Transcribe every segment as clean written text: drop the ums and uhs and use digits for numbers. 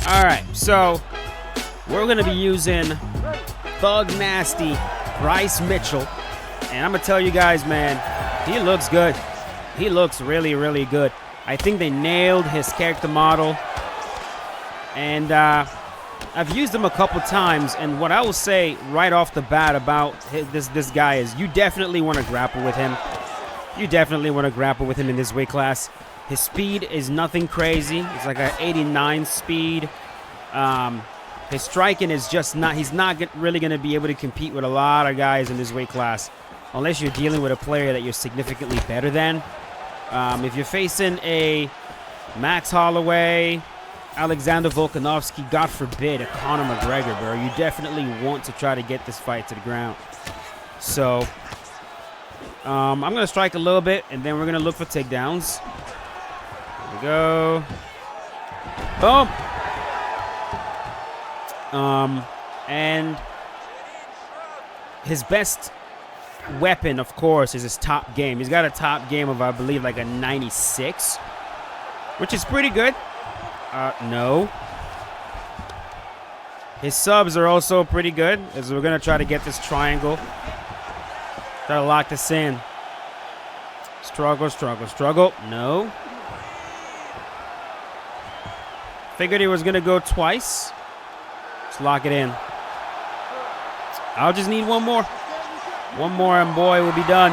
All right, so we're going to be using Thug Nasty Bryce Mitchell. And I'm going to tell you guys, man, he looks good. He looks really, really good. I think they nailed his character model. And I've used him a couple times. And what I will say right off the bat about this guy is you definitely want to grapple with him. You definitely want to grapple with him in this weight class. His speed is nothing crazy. It's like an 89 speed. His striking is just not, he's not really going to be able to compete with a lot of guys in this weight class unless you're dealing with a player that you're significantly better than. If you're facing a Max Holloway, Alexander Volkanovski, God forbid, a Conor McGregor, bro, you definitely want to try to get this fight to the ground. So, I'm going to strike a little bit, and then we're going to look for takedowns. Here we go. Boom. And his best weapon, of course, is his top game. He's got a top game of, I believe, like a 96, which is pretty good. No. His subs are also pretty good, as we're going to try to get this triangle. Try to lock this in. Struggle, struggle, struggle. No. Figured he was going to go twice. Let's lock it in. I'll just need one more. One more and boy, we'll be done.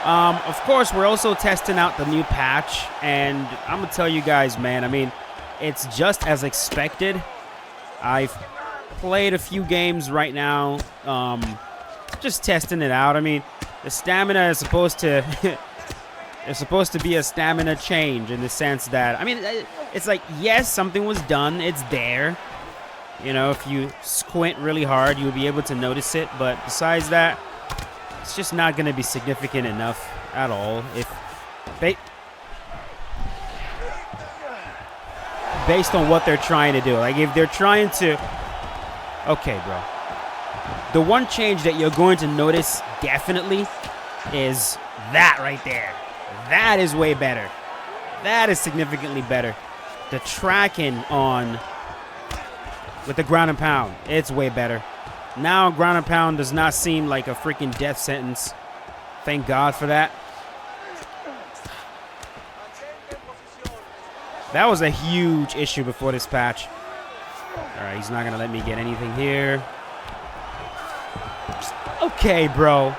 Of course, we're also testing out the new patch. And I'm going to tell you guys, man, I mean, it's just as expected. I've played a few games right now. Just testing it out. I mean, the stamina is supposed to... There's supposed to be a stamina change in the sense that... I mean, it's like, yes, something was done. It's there. You know, if you squint really hard, you'll be able to notice it. But besides that, it's just not going to be significant enough at all. Based on what they're trying to do. Like, if they're trying to... Okay, bro. The one change that you're going to notice definitely is that right there. That is way better. That is significantly better. The tracking on... with the ground and pound, it's way better. Now ground and pound does not seem like a freaking death sentence. Thank God for that. That was a huge issue before this patch. All right, he's not going to let me get anything here. Okay, bro.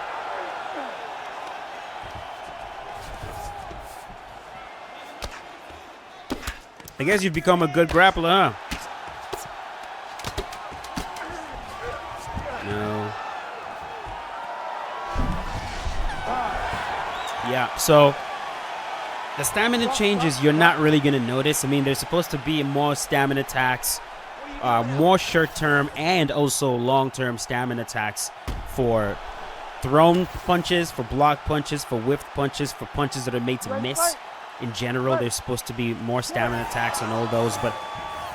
I guess you've become a good grappler, huh? No. Yeah, so the stamina changes you're not really going to notice. I mean, there's supposed to be more stamina attacks, more short-term and also long-term stamina attacks for thrown punches, for block punches, for whiffed punches, for punches that are made to miss. In general, there's supposed to be more stamina attacks on all those, but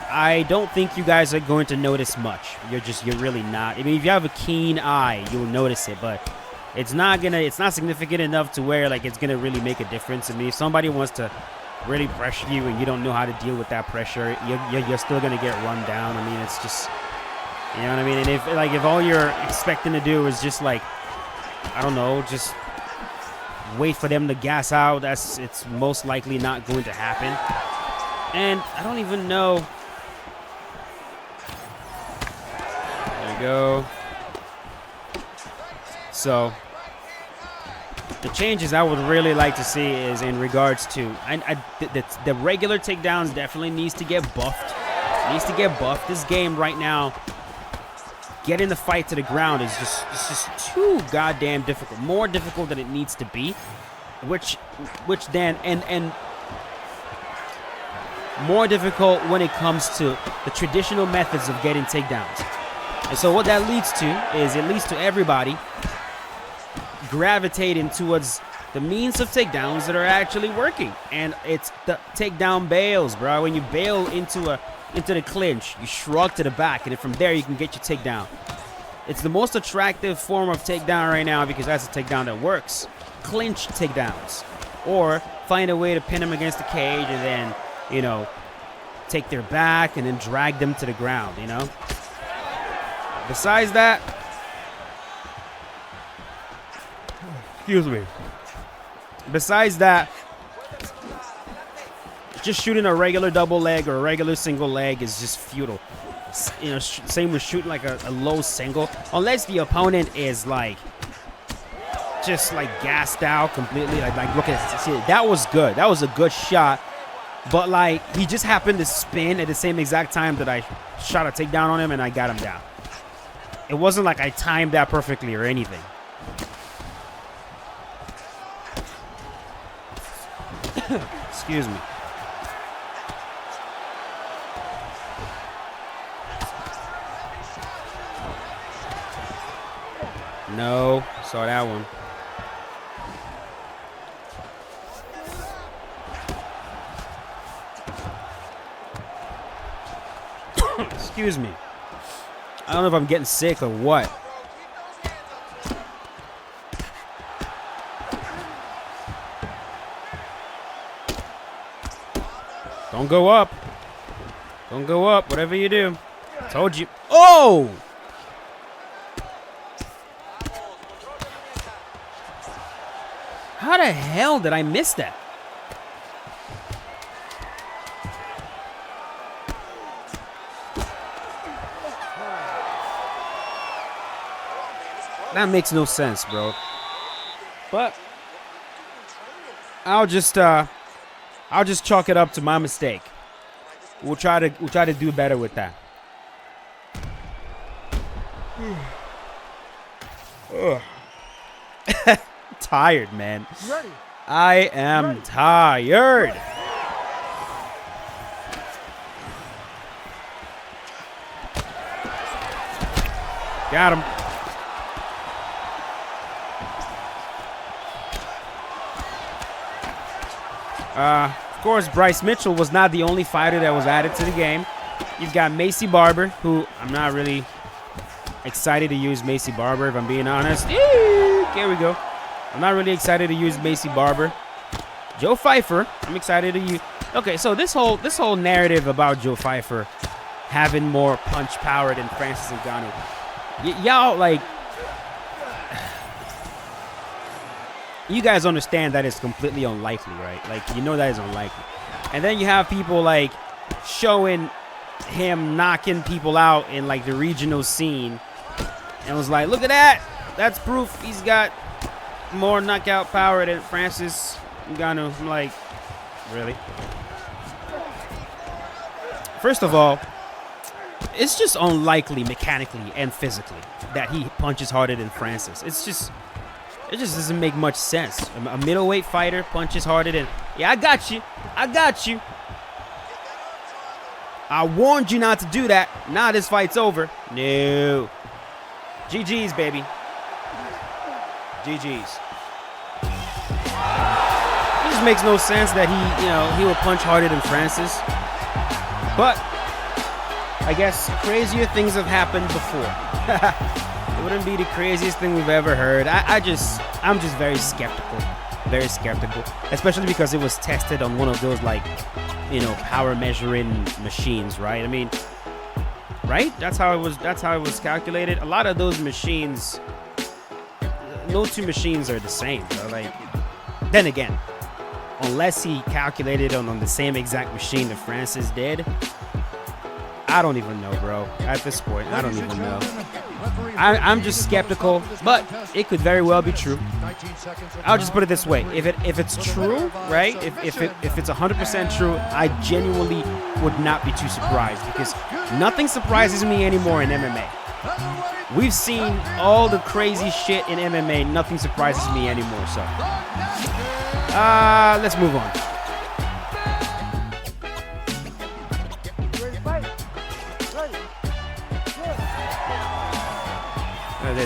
I don't think you guys are going to notice much. You're really not. I mean, if you have a keen eye, you'll notice it, but it's not significant enough to where like it's gonna really make a difference. I mean, if somebody wants to really pressure you and you don't know how to deal with that pressure, you're still gonna get run down. I mean, it's just, you know what I mean? And if all you're expecting to do is just like, I don't know, just wait for them to gas out, it's most likely not going to happen. And I don't even know. There we go. So the changes I would really like to see is in regards to the regular takedowns definitely needs to get buffed. This game right now, getting the fight to the ground is just too goddamn difficult. More difficult than it needs to be. Which then and more difficult when it comes to the traditional methods of getting takedowns. And so what that leads to is it leads to everybody gravitating towards the means of takedowns that are actually working. And it's the takedown bails, bro. When you bail into the clinch, you shrug to the back, and then from there you can get your takedown. It's the most attractive form of takedown right now because that's a takedown that works. Clinch takedowns, or find a way to pin him against the cage and then, you know, take their back and then drag them to the ground, you know? Besides that, excuse me. Besides that, just shooting a regular double leg or a regular single leg is just futile. You know, same with shooting like a low single, unless the opponent is like just like gassed out completely. Like look at, see, that was good. That was a good shot, but like he just happened to spin at the same exact time that I shot a takedown on him and I got him down. It wasn't like I timed that perfectly or anything. Excuse me. No, saw that one. Excuse me. I don't know if I'm getting sick or what. Don't go up. Don't go up, whatever you do. Told you. Oh! How the hell did I miss that? That makes no sense, bro. But I'll just chalk it up to my mistake. We'll try to do better with that. Tired, man. I am tired. Got him. Of course, Bryce Mitchell was not the only fighter that was added to the game. You've got Macy Barber, who I'm not really excited to use Macy Barber, if I'm being honest. Here we go. I'm not really excited to use Macy Barber. Joe Pfeiffer, I'm excited to use. Okay, so this whole narrative about Joe Pfeiffer having more punch power than Francis Ngannou. Y'all, like, you guys understand that it's completely unlikely, right? Like, you know that is unlikely. And then you have people, like, showing him knocking people out in, like, the regional scene. And it was like, look at that. That's proof he's got more knockout power than Francis Ngannou. I'm like, really? First of all, it's just unlikely mechanically and physically that he punches harder than Francis. It just doesn't make much sense. A middleweight fighter punches harder than... Yeah, I got you. I got you. I warned you not to do that. Now this fight's over. No. GG's, baby. GG's. It just makes no sense that he would punch harder than Francis. But I guess crazier things have happened before. It wouldn't be the craziest thing we've ever heard. I'm just very skeptical. Very skeptical. Especially because it was tested on one of those, like, power measuring machines, right? I mean, right? That's how it was calculated. A lot of those machines, no two machines are the same, bro. Like, then again, unless he calculated on the same exact machine that Francis did, I don't even know, bro. At this point, I don't even know. I'm just skeptical, but it could very well be true. I'll just put it this way: if it's true, right? If it's 100% true, I genuinely would not be too surprised, because nothing surprises me anymore in MMA. We've seen all the crazy shit in MMA. Nothing surprises me anymore. So, let's move on.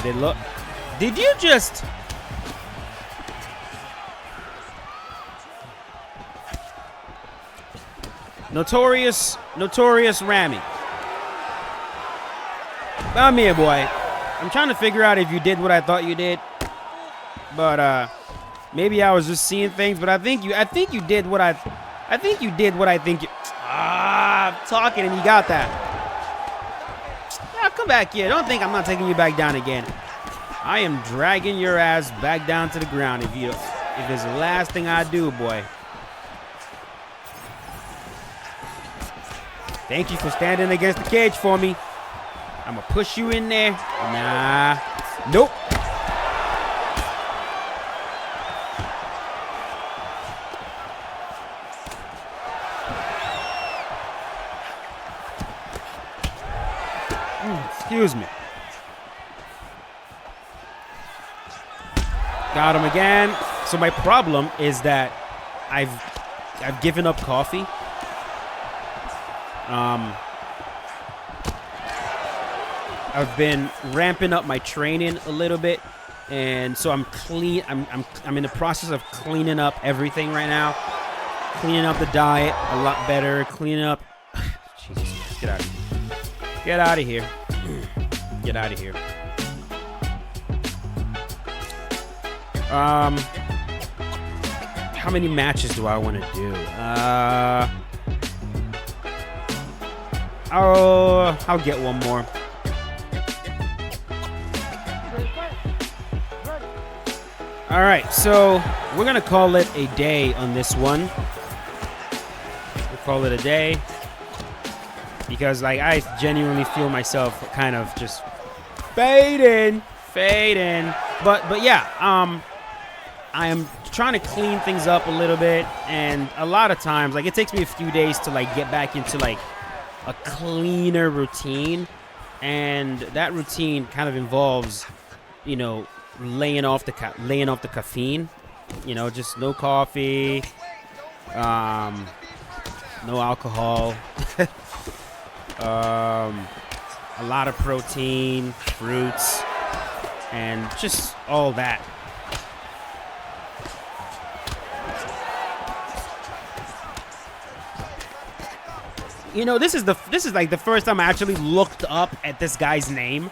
They look. Did you just? Notorious Ramy. Come here, boy. I'm trying to figure out if you did what I thought you did, but maybe I was just seeing things. But I think you did what I think you. talking and you got that. Yeah, come back here. Don't think I'm not taking you back down again. I am dragging your ass back down to the ground if it's the last thing I do, boy. Thank you for standing against the cage for me. I'm gonna push you in there. Nah. Nope. Excuse me. Got him again. So my problem is that I've given up coffee. I've been ramping up my training a little bit, and so I'm clean. I'm in the process of cleaning up everything right now. Cleaning up the diet a lot better. Cleaning up. Jesus, get out of here. Get out of here. Get out of here. How many matches do I want to do? I'll get one more. All right, so we're gonna call it a day on this one. We'll call it a day because, like, I genuinely feel myself kind of just fading. But yeah, I am trying to clean things up a little bit, and a lot of times, like, it takes me a few days to like get back into like a cleaner routine, and that routine kind of involves, you know, laying off the caffeine, you know, just no coffee, no alcohol, a lot of protein, fruits, and just all that. You know, this is like the first time I actually looked up at this guy's name.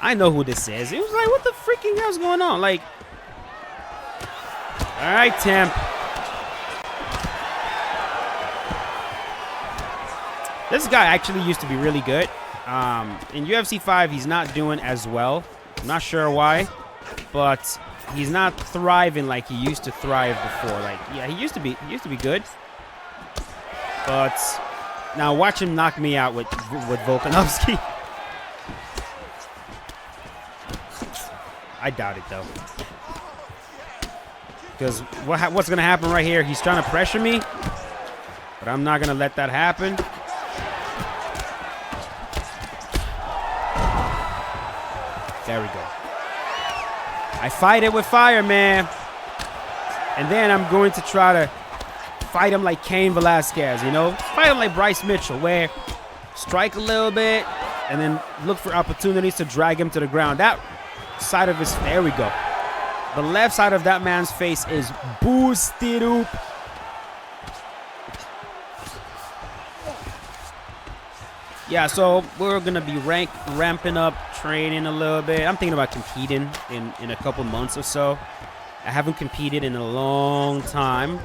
I know who this is. It was like, what the freaking hell's going on? Like, all right, Temp. This guy actually used to be really good. In UFC 5, he's not doing as well. I'm not sure why, but he's not thriving like he used to thrive before. Like, yeah, he used to be good, but now watch him knock me out with Volkanovski. I doubt it, though. Because what's going to happen right here, he's trying to pressure me, but I'm not going to let that happen. There we go. I fight it with fire, man. And then I'm going to try to fight him like Cain Velasquez, you know? Fight him like Bryce Mitchell, where strike a little bit and then look for opportunities to drag him to the ground. That side of his, there we go. The left side of that man's face is boosted up. Yeah, so we're gonna be ramping up training a little bit. I'm thinking about competing in a couple months or so. I haven't competed in a long time,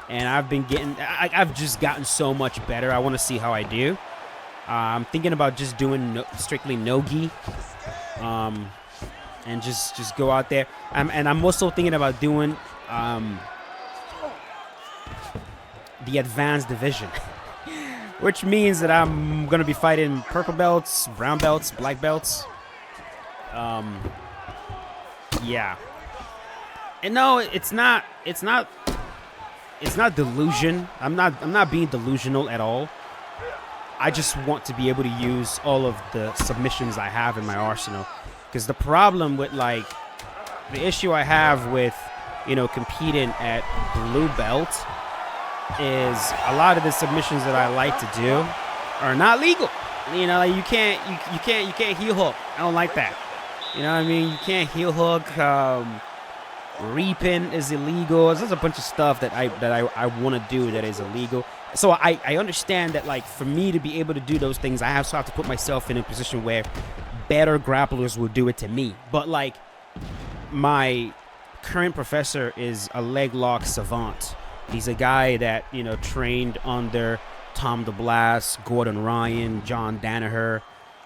and I've just gotten so much better. I want to see how I do. I'm thinking about just doing strictly no-gi. And just go out there. And I'm also thinking about doing the advanced division, which means that I'm gonna be fighting purple belts, brown belts, black belts. Yeah. And no, it's not delusion. I'm not being delusional at all. I just want to be able to use all of the submissions I have in my arsenal. Because the problem with, like, the issue I have with, you know, competing at blue belt is a lot of the submissions that I like to do are not legal. You know, like, you can't heel hook. I don't like that. You know what I mean? You can't heel hook. Reaping is illegal. There's a bunch of stuff that I want to do that is illegal. So I understand that, like, for me to be able to do those things, I also have to put myself in a position where better grapplers will do it to me. But, like, my current professor is a leg lock savant. He's a guy that, you know, trained under Tom DeBlas, Gordon Ryan, John Danaher.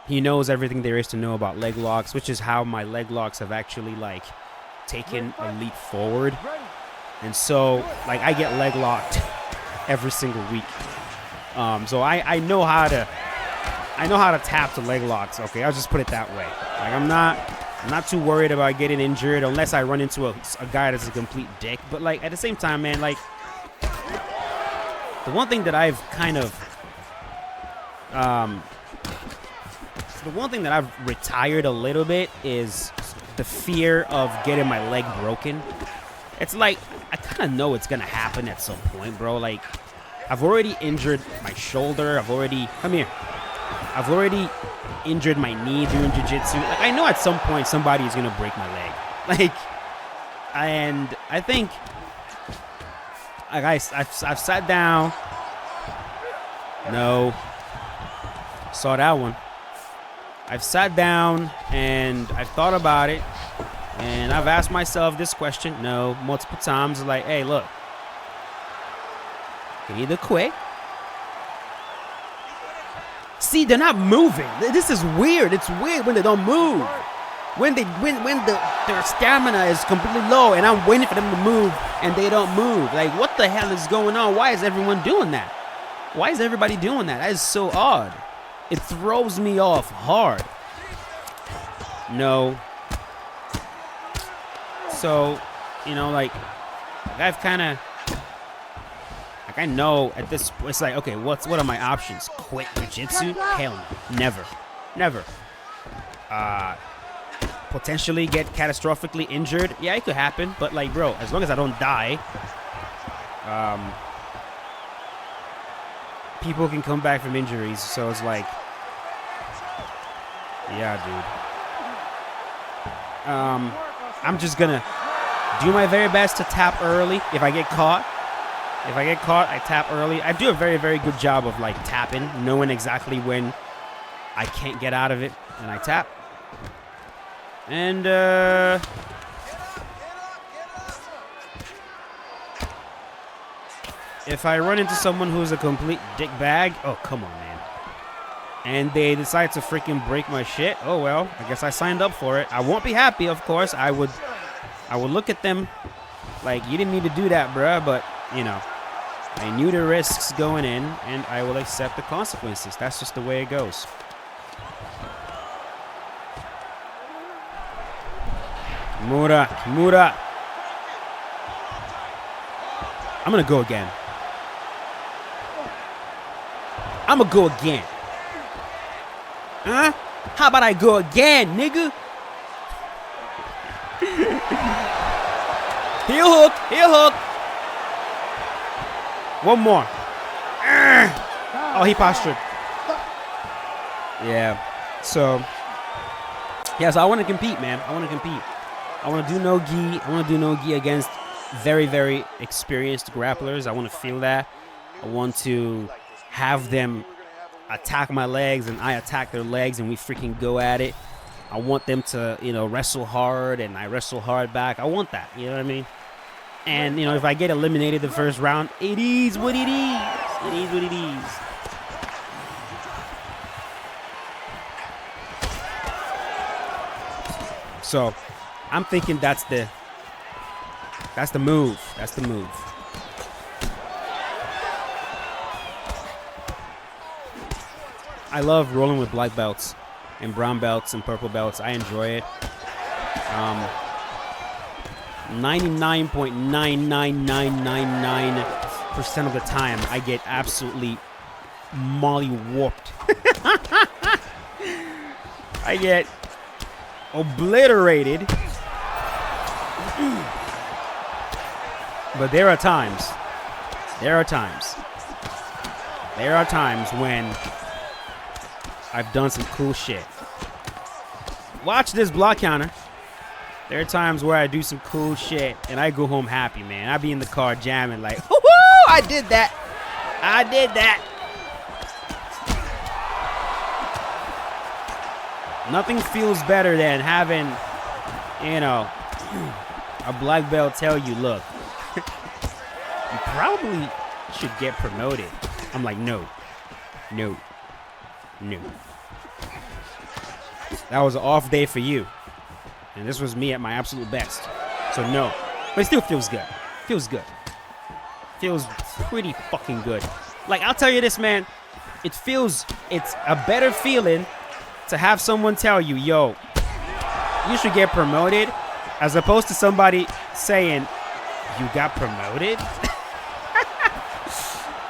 He knows everything there is to know about leg locks, which is how my leg locks have actually like taken a leap forward. And so like I get leg locked every single week. So I know how to tap the leg locks. Okay, I'll just put it that way. Like I'm not too worried about getting injured unless I run into a guy that's a complete dick. But like at the same time, man, like the one thing that I've kind of the one thing that I've retired a little bit is the fear of getting my leg broken. It's like I kind of know it's gonna happen at some point, bro. Like I've already injured my shoulder. I've already injured my knee doing jiu-jitsu. Like I know at some point somebody is gonna break my leg. Like, and I think like I've sat down. No, saw that one. I've sat down and I've thought about it, and I've asked myself this question, multiple times, like, hey, look, you either quit. See, they're not moving. This is weird. It's weird when they don't move. When their stamina is completely low, and I'm waiting for them to move, and they don't move. Like, what the hell is going on? Why is everyone doing that? Why is everybody doing that? That is so odd. It throws me off hard. No. So, you know, like I've kind of, like I know at this, it's like, okay, what are my options? Quit jiu-jitsu? Hell no. Never. Potentially get catastrophically injured? Yeah, it could happen. But like, bro, as long as I don't die, people can come back from injuries. So it's like, yeah, dude. I'm just gonna do my very best to tap early. If I get caught, I tap early. I do a very, very good job of like tapping, knowing exactly when I can't get out of it, and I tap. And if I run into someone who's a complete dick bag, oh come on, man, and they decide to freaking break my shit, oh well, I guess I signed up for it. I won't be happy, of course. I would look at them like, you didn't need to do that, bruh, but you know, I knew the risks going in, and I will accept the consequences. That's just the way it goes. Kimura. I'm gonna go again. Huh? How about I go again, nigga? Heel hook. One more. Oh, he postured. Yeah. So I want to compete, man. I want to do no gi. I want to do no gi against very, very experienced grapplers. I want to feel that. I want to have them attack my legs and I attack their legs and we freaking go at it. I want them to, you know, wrestle hard and I wrestle hard back. I want that, you know what I mean? And, you know, if I get eliminated the first round, it is what it is. It is what it is. So, I'm thinking that's the move. That's the move. I love rolling with black belts and brown belts and purple belts. I enjoy it. 99.99999% of the time, I get absolutely molly-warped. I get obliterated. But there are times when I've done some cool shit. Watch this block counter. There are times where I do some cool shit and I go home happy, man. I be in the car jamming like, woohoo! I did that. Nothing feels better than having, you know, a black belt tell you, look, you probably should get promoted. I'm like, no, No. No. That was an off day for you. And this was me at my absolute best. So no. But it still feels good. Feels good. Feels pretty fucking good. Like, I'll tell you this, man. It's a better feeling to have someone tell you, yo, you should get promoted, as opposed to somebody saying, you got promoted?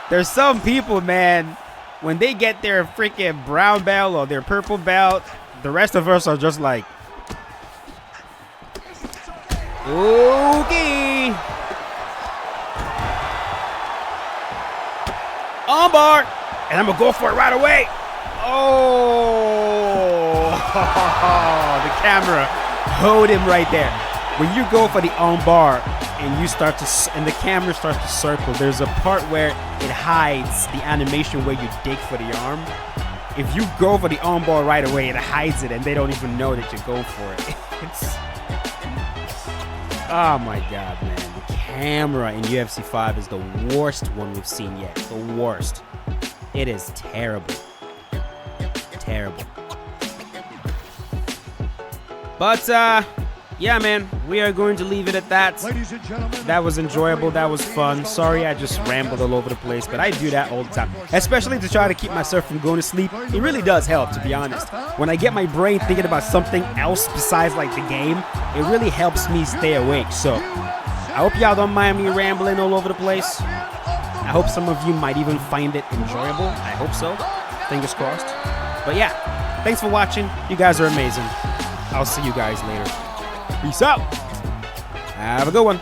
There's some people, man, when they get their freaking brown belt or their purple belt, the rest of us are just like, okay. On bar. And I'm going to go for it right away. Oh. The camera. Hold him right there. When you go for the on bar and the camera starts to circle, there's a part where it hides the animation where you dig for the arm. If you go for the on bar right away, it hides it and they don't even know that you go for it. Oh my God, man. The camera in UFC 5 is the worst one we've seen yet. The worst. It is terrible. Terrible. But, yeah, man, we are going to leave it at that. Ladies and gentlemen, that was enjoyable. That was fun. Sorry I just rambled all over the place, but I do that all the time, especially to try to keep myself from going to sleep. It really does help, to be honest. When I get my brain thinking about something else besides, like, the game, it really helps me stay awake. So I hope y'all don't mind me rambling all over the place. I hope some of you might even find it enjoyable. I hope so. Fingers crossed. But yeah, thanks for watching. You guys are amazing. I'll see you guys later. Peace out. Have a good one.